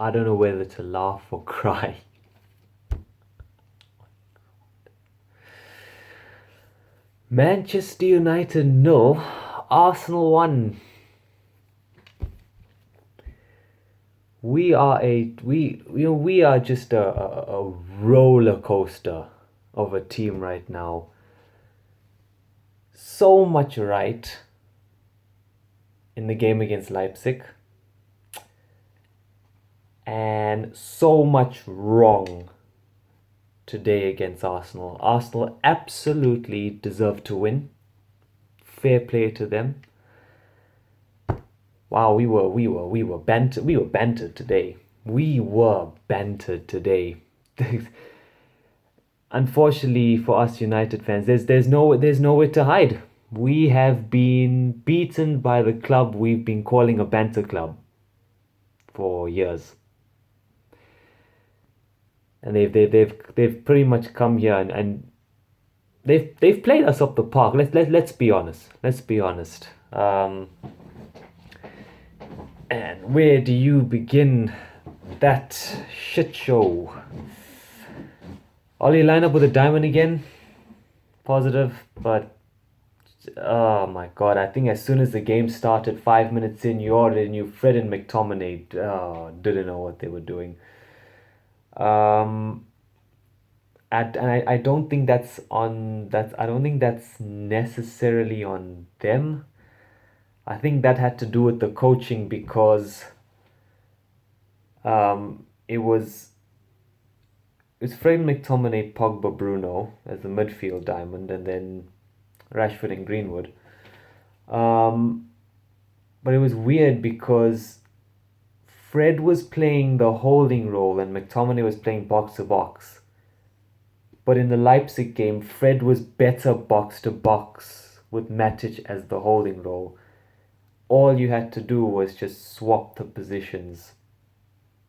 I don't know whether to laugh or cry. Manchester United 0, Arsenal 1. We are just a roller coaster of a team right now. So much right in the game against Leipzig, and so much wrong today against Arsenal. Arsenal absolutely deserve to win. Fair play to them. Wow, we were bantered today. We were bantered today. Unfortunately for us United fans, there's nowhere to hide. We have been beaten by the club we've been calling a banter club for years. And they've pretty much come here and they've played us off the park. Let's be honest. Let's be honest. And where do you begin that shit show? Ollie line up with a diamond again. Positive, but oh my god! I think as soon as the game started, 5 minutes in, you already knew Fred and McTominay didn't know what they were doing. I don't think I don't think that's necessarily on them. I think that had to do with the coaching because it's Fred, McTominay, Pogba, Bruno as the midfield diamond, and then Rashford and Greenwood. But it was weird because Fred was playing the holding role and McTominay was playing box to box. But in the Leipzig game, Fred was better box to box with Matic as the holding role. All you had to do was just swap the positions.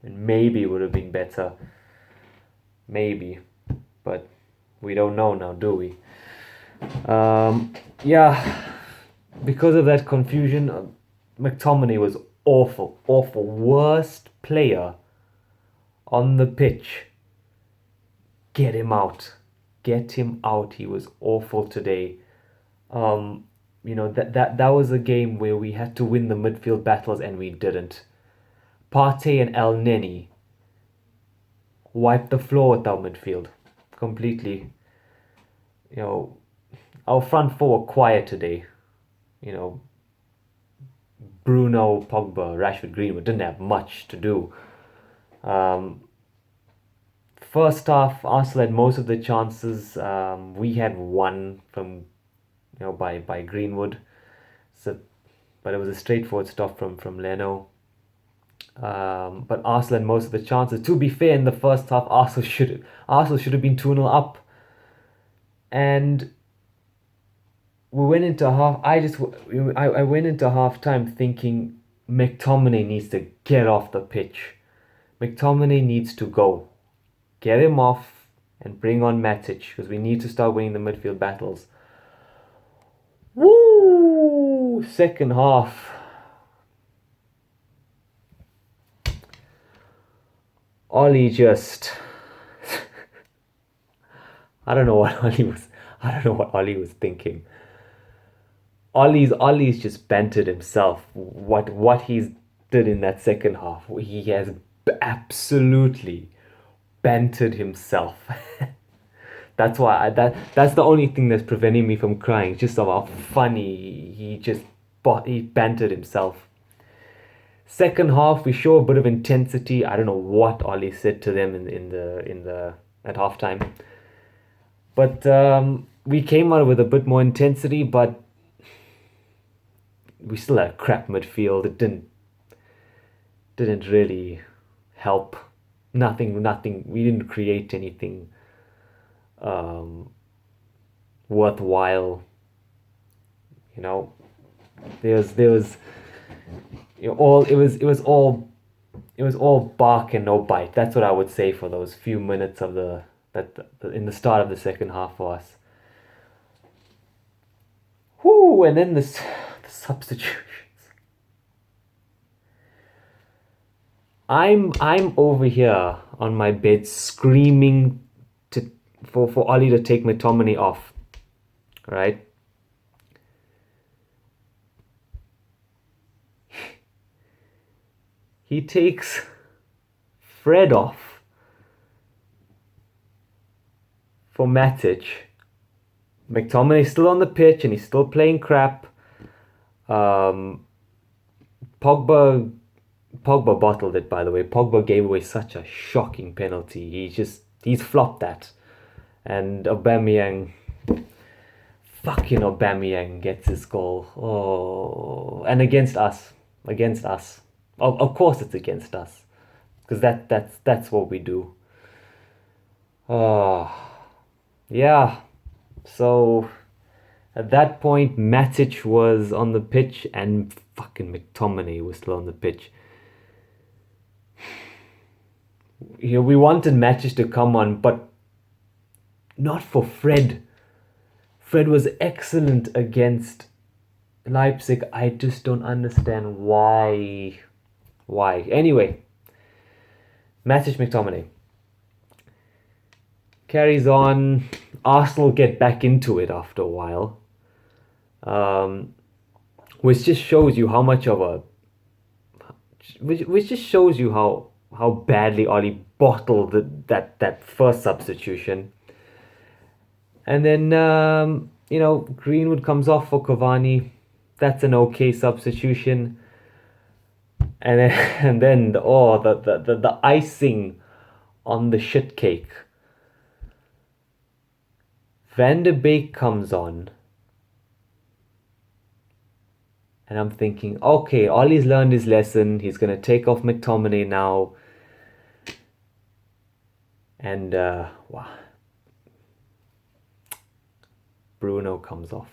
And maybe it would have been better. Maybe. But we don't know now, do we? Yeah. Because of that confusion, McTominay was awful. Worst player on the pitch. Get him out. Get him out. He was awful today. That was a game where we had to win the midfield battles and we didn't. Partey and El Neni wiped the floor with our midfield completely. Our front four were quiet today. Bruno, Pogba, Rashford, Greenwood didn't have much to do. First half, Arsenal had most of the chances. We had one from, by Greenwood. But it was a straightforward stop from Leno. But Arsenal had most of the chances. To be fair, in the first half, Arsenal should have been 2-0 up. And we went into half. I went into half time thinking McTominay needs to get off the pitch. McTominay needs to go. Get him off and bring on Matic because we need to start winning the midfield battles. Woo! Second half. Ollie just I don't know what Ollie was thinking. Ollie's just bantered himself. What he's did in that second half. He has absolutely bantered himself. That's why that's the only thing that's preventing me from crying. Just of how funny he bantered himself. Second half, we show a bit of intensity. I don't know what Ollie said to them in the at halftime, but we came out with a bit more intensity. But we still had a crap midfield. It didn't really help. Nothing. We didn't create anything worthwhile. There was it was all bark and no bite. That's what I would say for those few minutes of in the start of the second half for us. Whoo! And then the substitutions. I'm over here on my bed screaming to for Ollie to take McTominay off, right? He takes Fred off for Matic. McTominay's still on the pitch and he's still playing crap. Um, Pogba bottled it, by the way. Pogba gave away such a shocking penalty. He's flopped that. And fucking Aubameyang gets his goal. Oh, and against us. Of course it's against us. Because that's what we do. Oh, yeah. So at that point, Matic was on the pitch and fucking McTominay was still on the pitch. You know, we wanted Matic to come on, but not for Fred. Fred was excellent against Leipzig. I just don't understand why. Anyway, Matic McTominay carries on. Arsenal get back into it after a while, which just shows you how much of a, which just shows you how badly Ollie bottled that first substitution. And then Greenwood comes off for Cavani. That's an okay substitution. And then the icing on the shit cake. Van de Beek comes on. And I'm thinking, okay, Ollie's learned his lesson. He's going to take off McTominay now. And, wow. Bruno comes off.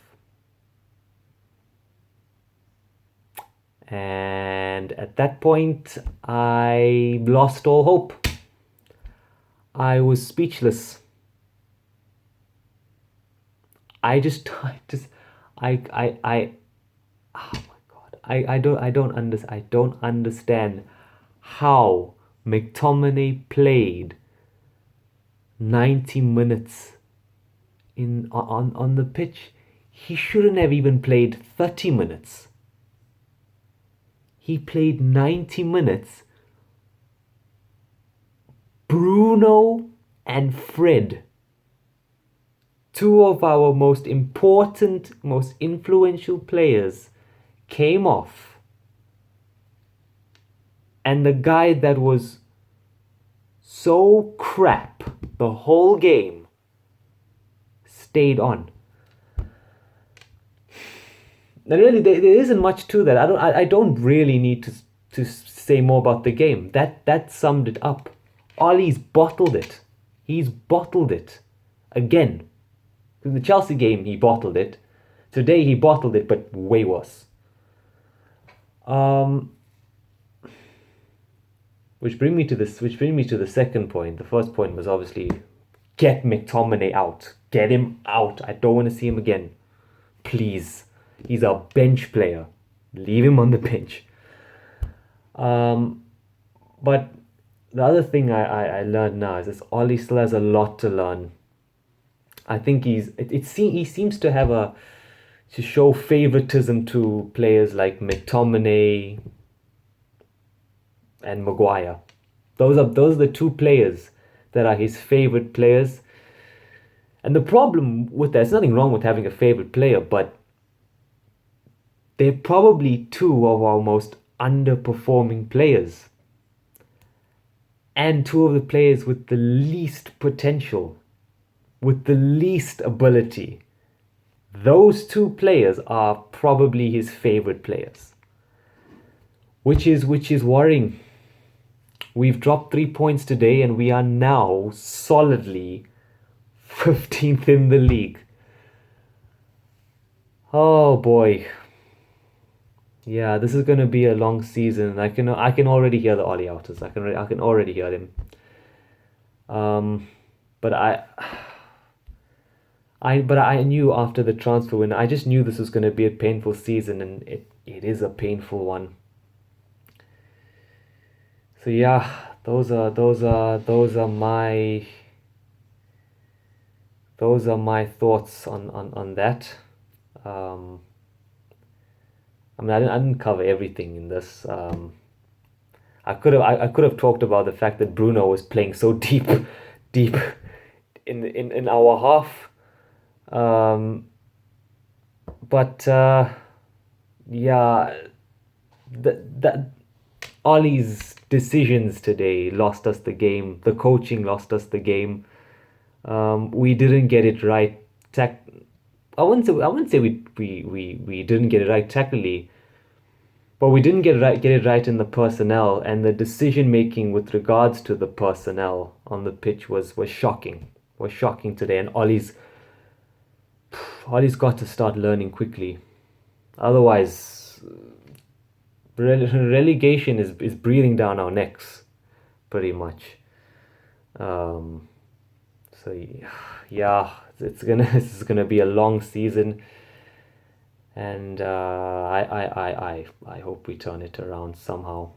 And at that point, I lost all hope. I was speechless. I don't understand how McTominay played 90 minutes on the pitch. He shouldn't have even played 30 minutes. He played 90 minutes. Bruno and Fred, two of our most important, most influential players, came off. And the guy that was so crap the whole game stayed on. And really, there isn't much to that. I don't really need to say more about the game. That summed it up. Ollie's bottled it. He's bottled it again. In the Chelsea game, he bottled it. Today, he bottled it, but way worse. Which brings me to the second point. The first point was obviously get McTominay out. Get him out. I don't want to see him again. Please. He's a bench player. Leave him on the bench. But the other thing I learned now is this: Ollie still has a lot to learn. I think he seems to show favoritism to players like McTominay and Maguire. Those are the two players that are his favorite players. And the problem with that, there's nothing wrong with having a favorite player, but they're probably two of our most underperforming players. And two of the players with the least potential, with the least ability. Those two players are probably his favorite players. Which is worrying. We've dropped 3 points today and we are now solidly 15th in the league. Oh boy. Yeah, this is going to be a long season. I can already hear the Ollie outers. I can already hear them. But I knew after the transfer window, I just knew this was going to be a painful season, and it is a painful one. So yeah, those are my thoughts on that. Um, I mean, I didn't cover everything in this. I could have talked about the fact that Bruno was playing so deep, deep in our half. Um, but yeah, that Ollie's decisions today lost us the game. The coaching lost us the game. We didn't get it right. Tech, I wouldn't say we didn't get it right technically, but we didn't get it right in the personnel, and the decision making with regards to the personnel on the pitch was shocking. Was shocking today, and Ollie's got to start learning quickly. Otherwise, relegation is breathing down our necks, pretty much. Um, so yeah, this is gonna be a long season, and I hope we turn it around somehow.